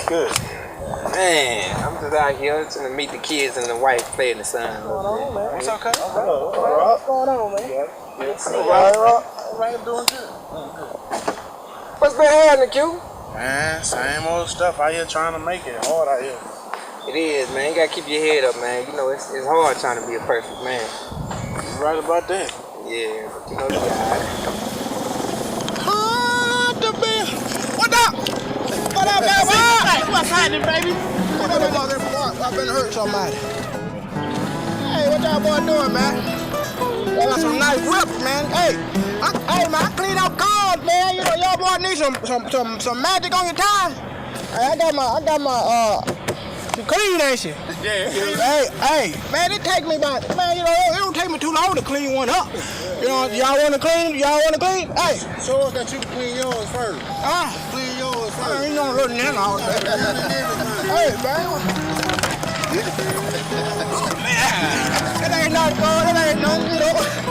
Good. Man, I'm just out here to meet the kids and the wife play in the sun. What's okay? What's going on, man? All right, I'm doing good. What's been happening, Q? Man, same old stuff out here trying to make it hard out here. It is, man. You gotta keep your head up, man. You know, it's hard trying to be a perfect man. You right about that. Yeah, but you know, you alright. What up? What up, baby? What's happening, baby? What up, mother? I've been hurt somebody. Hey, what y'all boy doing, man? I got some nice whips, man. Hey, man, I clean up cars, man. You know, y'all boy need some magic on your tie. Hey, I got my you clean, ain't you? Yeah. Hey, man, it take me about, man, you know, it don't take me too long to clean one up. You know, y'all want to clean? Hey. Show us that you can clean yours first. Clean yours first. I ain't no little nigga all that. Hey, man. It ain't nothing, bro. It ain't nothing, you know.